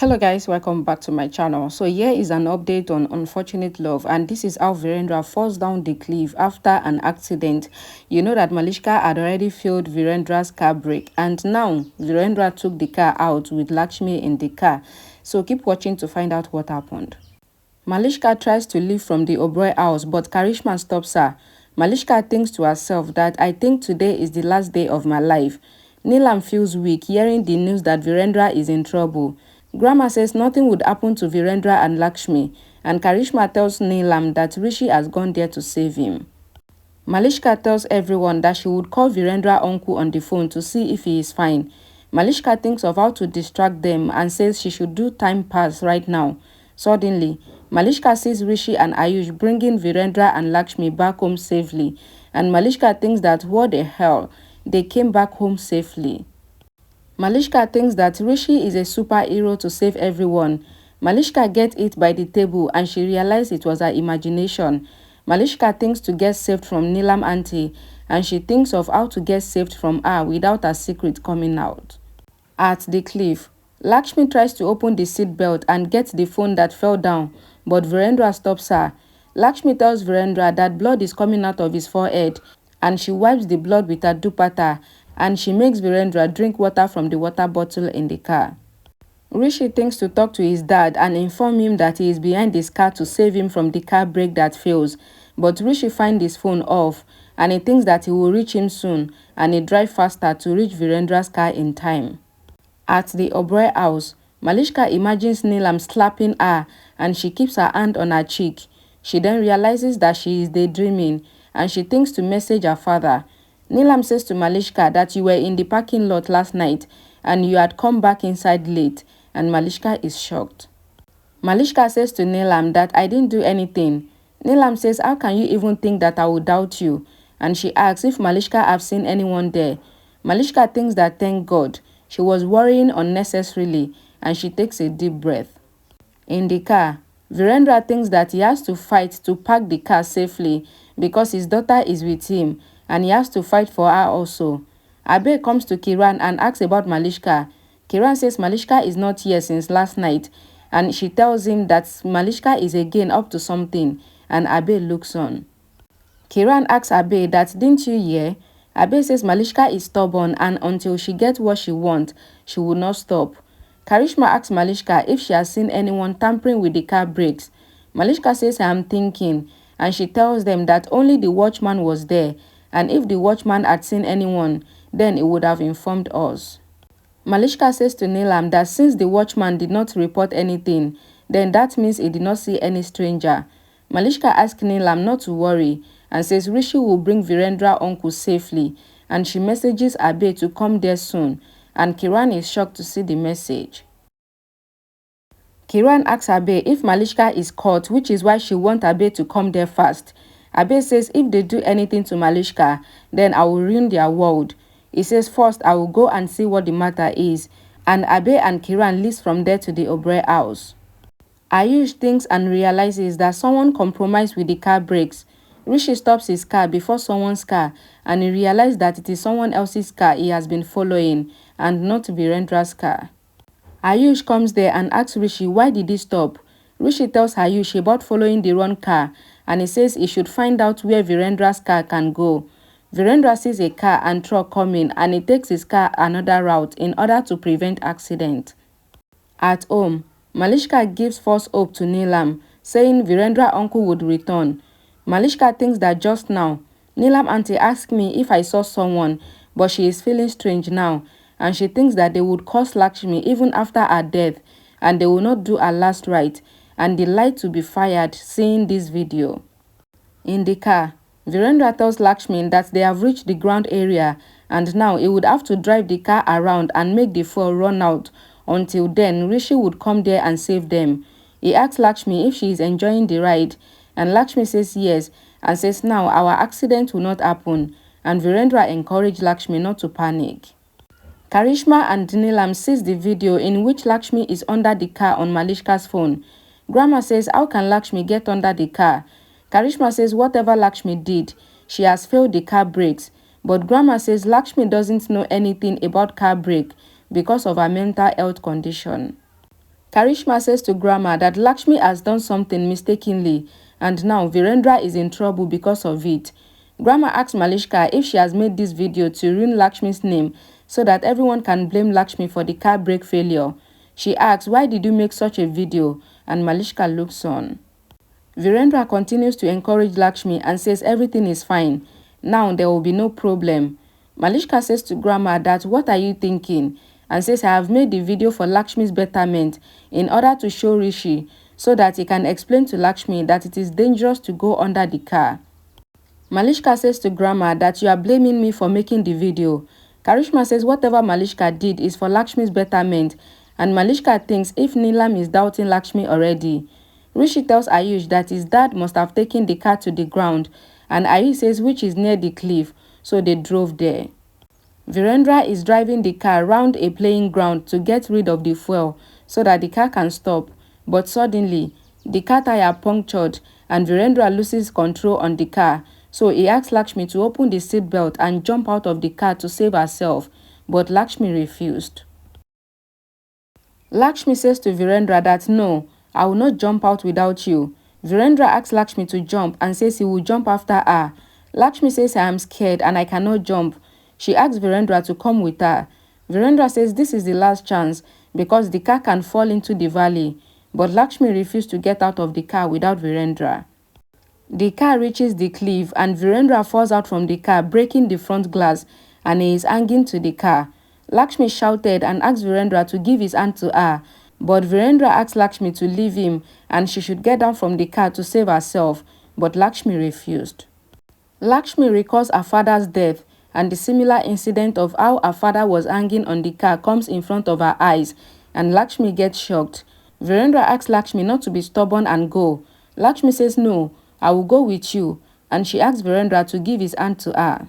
Hello guys, welcome back to my channel. So here is an update on unfortunate love, and this is how Virendra falls down the cliff after an accident. You know that Malishka had already failed Virendra's car brake, and now Virendra took the car out with Lakshmi in the car. So keep watching to find out what happened. Malishka tries to leave from the Oberoi house, but Karishma stops her. Malishka thinks to herself that I think today is the last day of my life. Neelam feels weak hearing the news that Virendra is in trouble. Grandma says nothing would happen to Virendra and Lakshmi, and Karishma tells Neelam that Rishi has gone there to save him. Malishka tells everyone that she would call Virendra uncle on the phone to see if he is fine. Malishka thinks of how to distract them and says she should do time pass right now. Suddenly, Malishka sees Rishi and Ayush bringing Virendra and Lakshmi back home safely, and Malishka thinks that what the hell, they came back home safely. Malishka thinks that Rishi is a superhero to save everyone. Malishka gets hit by the table and she realizes it was her imagination. Malishka thinks to get saved from Neelam auntie, and she thinks of how to get saved from her without her secret coming out. At the cliff, Lakshmi tries to open the seat belt and gets the phone that fell down, but Virendra stops her. Lakshmi tells Virendra that blood is coming out of his forehead, and she wipes the blood with her dupatta, and she makes Virendra drink water from the water bottle in the car. Rishi thinks to talk to his dad and inform him that he is behind his car to save him from the car brake that fails, but Rishi finds his phone off, and he thinks that he will reach him soon, and he drives faster to reach Virendra's car in time. At the Oberoi house, Malishka imagines Neelam slapping her, and she keeps her hand on her cheek. She then realizes that she is daydreaming, and she thinks to message her father. Neelam says to Malishka that you were in the parking lot last night and you had come back inside late, and Malishka is shocked. Malishka says to Neelam that I didn't do anything. Neelam says, how can you even think that I would doubt you? And she asks if Malishka have seen anyone there. Malishka thinks that thank God. She was worrying unnecessarily, and she takes a deep breath. In the car, Virendra thinks that he has to fight to park the car safely because his daughter is with him, and he has to fight for her also. Abe comes to Kiran and asks about Malishka. Kiran says Malishka is not here since last night, and she tells him that Malishka is again up to something, and Abe looks on. Kiran asks Abe that didn't you hear? Abe says Malishka is stubborn, and until she gets what she wants, she will not stop. Karishma asks Malishka if she has seen anyone tampering with the car brakes. Malishka says I am thinking, and she tells them that only the watchman was there, and if the watchman had seen anyone, then he would have informed us. Malishka says to Neelam that since the watchman did not report anything, then that means he did not see any stranger. Malishka asks Neelam not to worry and says Rishi will bring Virendra uncle safely, and she messages Abe to come there soon, and Kiran is shocked to see the message. Kiran asks Abe if Malishka is caught, which is why she wants Abe to come there fast. Abe says if they do anything to Malishka, then I will ruin their world. He says first I will go and see what the matter is, and Abe and Kiran leaves from there to the Oberoi house. Ayush thinks and realizes that someone compromised with the car brakes. Rishi stops his car before someone's car, and he realizes that it is someone else's car he has been following and not Virendra's car. Ayush comes there and asks Rishi why did he stop. Rishi tells Ayush about following the wrong car, and he says he should find out where Virendra's car can go. Virendra sees a car and truck coming, and he takes his car another route in order to prevent accident. At home, Malishka gives false hope to Neelam, saying Virendra uncle would return. Malishka thinks that just now, Neelam auntie asked me if I saw someone, but she is feeling strange now, and she thinks that they would curse Lakshmi even after her death, and they will not do her last right, and the light to be fired seeing this video. In the car, Virendra tells Lakshmi that they have reached the ground area, and now he would have to drive the car around and make the fuel run out. Until then, Rishi would come there and save them. He asks Lakshmi if she is enjoying the ride, and Lakshmi says yes, and says now our accident will not happen, and Virendra encouraged Lakshmi not to panic. Karishma and Neelam sees the video in which Lakshmi is under the car on Malishka's phone. Grandma says how can Lakshmi get under the car? Karishma says whatever Lakshmi did, she has failed the car brakes, but Grandma says Lakshmi doesn't know anything about car brake because of her mental health condition. Karishma says to Grandma that Lakshmi has done something mistakenly and now Virendra is in trouble because of it. Grandma asks Malishka if she has made this video to ruin Lakshmi's name so that everyone can blame Lakshmi for the car brake failure. She asks, why did you make such a video? And Malishka looks on. Virendra continues to encourage Lakshmi and says everything is fine. Now there will be no problem. Malishka says to Grandma that what are you thinking? And says I have made the video for Lakshmi's betterment in order to show Rishi so that he can explain to Lakshmi that it is dangerous to go under the car. Malishka says to Grandma that you are blaming me for making the video. Karishma says whatever Malishka did is for Lakshmi's betterment and Malishka thinks if Neelam is doubting Lakshmi already. Rishi tells Ayush that his dad must have taken the car to the ground and Ayush says which is near the cliff, so they drove there. Virendra is driving the car round a playing ground to get rid of the fuel so that the car can stop, but suddenly the car tire punctured and Virendra loses control on the car, so he asks Lakshmi to open the seatbelt and jump out of the car to save herself, but Lakshmi refused. Lakshmi says to Virendra that no, I will not jump out without you. Virendra asks Lakshmi to jump and says he will jump after her. Lakshmi says I am scared and I cannot jump. She asks Virendra to come with her. Virendra says this is the last chance because the car can fall into the valley, but Lakshmi refused to get out of the car without Virendra. The car reaches the cliff and Virendra falls out from the car, breaking the front glass, and he is hanging to the car. Lakshmi shouted and asked Virendra to give his hand to her, but Virendra asked Lakshmi to leave him and she should get down from the car to save herself, but Lakshmi refused. Lakshmi recalls her father's death and the similar incident of how her father was hanging on the car comes in front of her eyes and Lakshmi gets shocked. Virendra asks Lakshmi not to be stubborn and go. Lakshmi says no, I will go with you, and she asks Virendra to give his hand to her.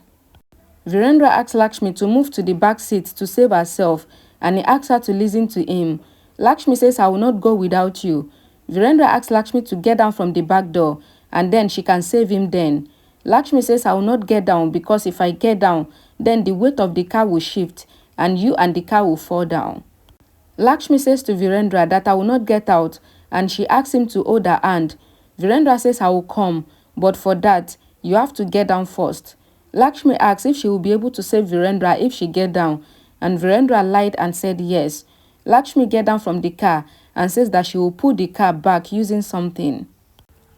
Virendra asks Lakshmi to move to the back seat to save herself and he asks her to listen to him. Lakshmi says I will not go without you. Virendra asks Lakshmi to get down from the back door and then she can save him then. Lakshmi says I will not get down because if I get down, then the weight of the car will shift and you and the car will fall down. Lakshmi says to Virendra that I will not get out and she asks him to hold her hand. Virendra says I will come, but for that, you have to get down first. Lakshmi asks if she will be able to save Virendra if she get down and Virendra lied and said yes. Lakshmi get down from the car and says that she will pull the car back using something.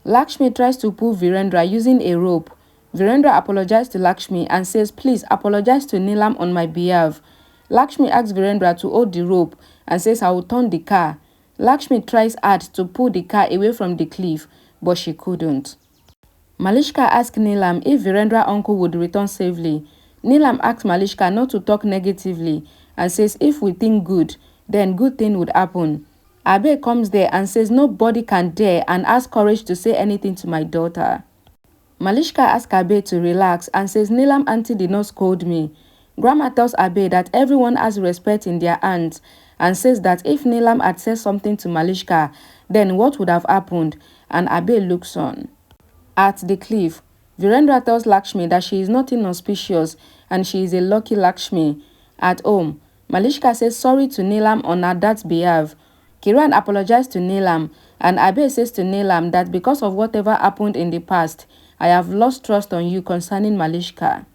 Lakshmi tries to pull Virendra using a rope. Virendra apologizes to Lakshmi and says please apologize to Neelam on my behalf. Lakshmi asks Virendra to hold the rope and says I will turn the car. Lakshmi tries hard to pull the car away from the cliff, but she couldn't. Malishka asks Neelam if Virendra's uncle would return safely. Neelam asks Malishka not to talk negatively and says if we think good, then good thing would happen. Abe comes there and says nobody can dare and has courage to say anything to my daughter. Malishka asks Abe to relax and says Neelam auntie did not scold me. Grandma tells Abe that everyone has respect in their hands and says that if Neelam had said something to Malishka, then what would have happened? And Abe looks on. At the cliff, Virendra tells Lakshmi that she is nothing auspicious and she is a lucky Lakshmi. At home, Malishka says sorry to Neelam on her dad's behalf. Kiran apologized to Neelam and Abe says to Neelam that because of whatever happened in the past, I have lost trust on you concerning Malishka.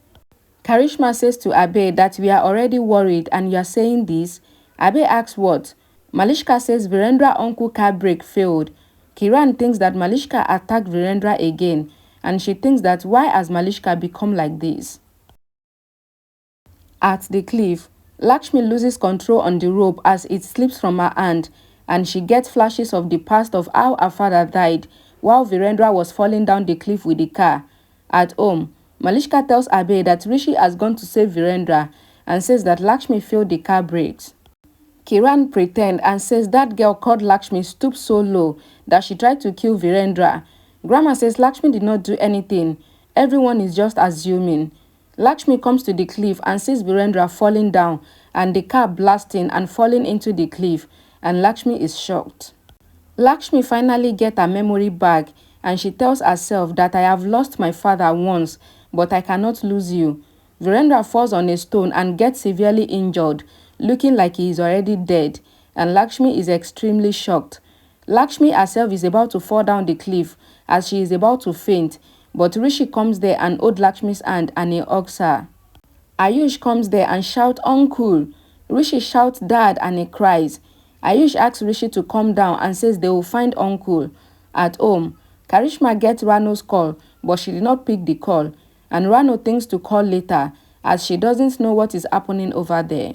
Karishma says to Abe that we are already worried and you are saying this. Abe asks what? Malishka says Virendra's uncle car brake failed. Kiran thinks that Malishka attacked Virendra again and she thinks that why has Malishka become like this? At the cliff, Lakshmi loses control on the rope as it slips from her hand and she gets flashes of the past of how her father died while Virendra was falling down the cliff with the car. At home, Malishka tells Abe that Rishi has gone to save Virendra and says that Lakshmi failed the car brakes. Kiran pretends and says that girl called Lakshmi stooped so low that she tried to kill Virendra. Grandma says Lakshmi did not do anything. Everyone is just assuming. Lakshmi comes to the cliff and sees Virendra falling down and the car blasting and falling into the cliff, and Lakshmi is shocked. Lakshmi finally gets her memory back and she tells herself that I have lost my father once, but I cannot lose you. Virendra falls on a stone and gets severely injured, looking like he is already dead, and Lakshmi is extremely shocked. Lakshmi herself is about to fall down the cliff as she is about to faint, but Rishi comes there and holds Lakshmi's hand and he hugs her. Ayush comes there and shouts, "Uncle!" Rishi shouts, "Dad!" and he cries. Ayush asks Rishi to calm down and says they will find Uncle. At home, Karishma gets Rano's call, but she did not pick the call, and Rano thinks to call later as she doesn't know what is happening over there.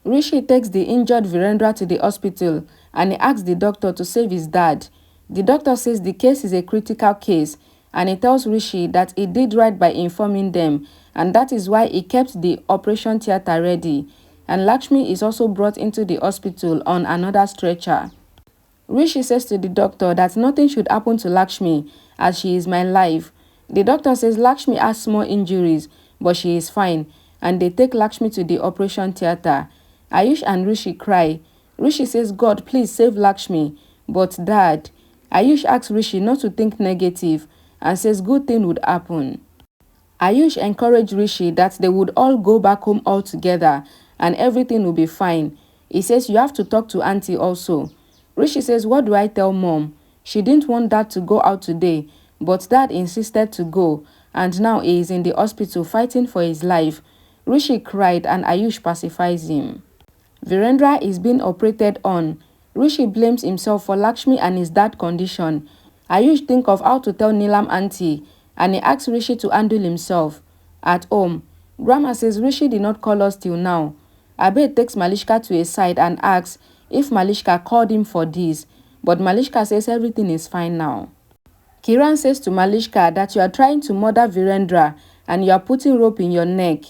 Rishi takes the injured Virendra to the hospital and he asks the doctor to save his dad. The doctor says the case is a critical case and he tells Rishi that he did right by informing them, and that is why he kept the operation theatre ready. And Lakshmi is also brought into the hospital on another stretcher. Rishi says to the doctor that nothing should happen to Lakshmi as she is my life. The doctor says Lakshmi has small injuries but she is fine, and they take Lakshmi to the operation theatre. Ayush and Rishi cry. Rishi says, "God, please save Lakshmi." But Dad, Ayush asks Rishi not to think negative and says good thing would happen. Ayush encouraged Rishi that they would all go back home all together and everything will be fine. He says, "You have to talk to auntie also." Rishi says, "What do I tell mom? She didn't want Dad to go out today, but Dad insisted to go, and now he is in the hospital fighting for his life." Rishi cried and Ayush pacifies him. Virendra is being operated on. Rishi blames himself for Lakshmi and his dad's condition. Ayush thinks of how to tell Neelam auntie and he asks Rishi to handle himself. At home, Grandma says Rishi did not call us till now. Abe takes Malishka to a side and asks if Malishka called him for this, but Malishka says everything is fine now. Kiran says to Malishka that you are trying to murder Virendra and you are putting rope in your neck.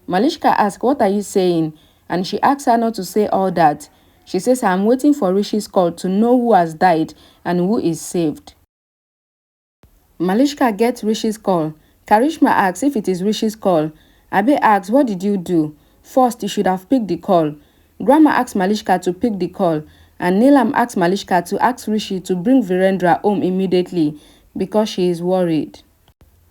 Malishka asks, "What are you saying?" And she asks her not to say all that. She says, "I am waiting for Rishi's call to know who has died and who is saved." Malishka gets Rishi's call. Karishma asks if it is Rishi's call. Abe asks, "What did you do? First, you should have picked the call." Grandma asks Malishka to pick the call, and Neelam asks Malishka to ask Rishi to bring Virendra home immediately because she is worried.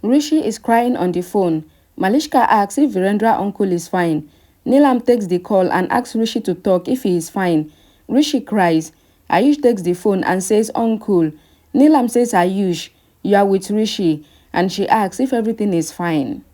Rishi is crying on the phone. Malishka asks if Virendra uncle is fine. Neelam takes the call and asks Rishi to talk if he is fine. Rishi cries. Ayush takes the phone and says, "Uncle." Neelam says, "Ayush, you are with Rishi," and she asks if everything is fine.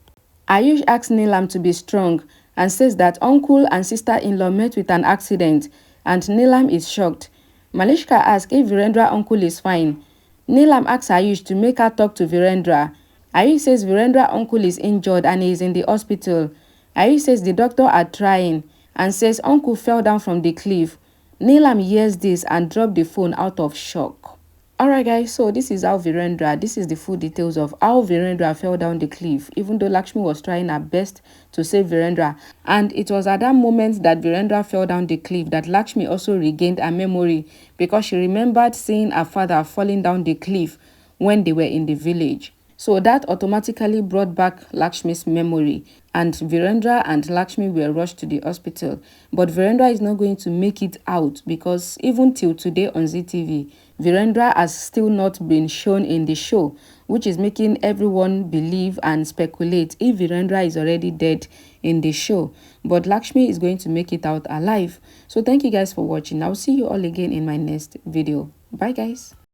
Ayush asks Neelam to be strong and says that uncle and sister-in-law met with an accident, and Neelam is shocked. Malishka asks if Virendra uncle is fine. Neelam asks Ayush to make her talk to Virendra. Ayush says Virendra uncle is injured and he is in the hospital. Ayush says the doctor are trying and says uncle fell down from the cliff. Neelam hears this and dropped the phone out of shock. Alright guys, so this is this is the full details of how Virendra fell down the cliff, even though Lakshmi was trying her best to save Virendra. And it was at that moment that Virendra fell down the cliff that Lakshmi also regained her memory, because she remembered seeing her father falling down the cliff when they were in the village. So that automatically brought back Lakshmi's memory, and Virendra and Lakshmi were rushed to the hospital. But Virendra is not going to make it out, because even till today on ZTV, Virendra has still not been shown in the show, which is making everyone believe and speculate if Virendra is already dead in the show. But Lakshmi is going to make it out alive. So thank you guys for watching. I'll see you all again in my next video. Bye guys.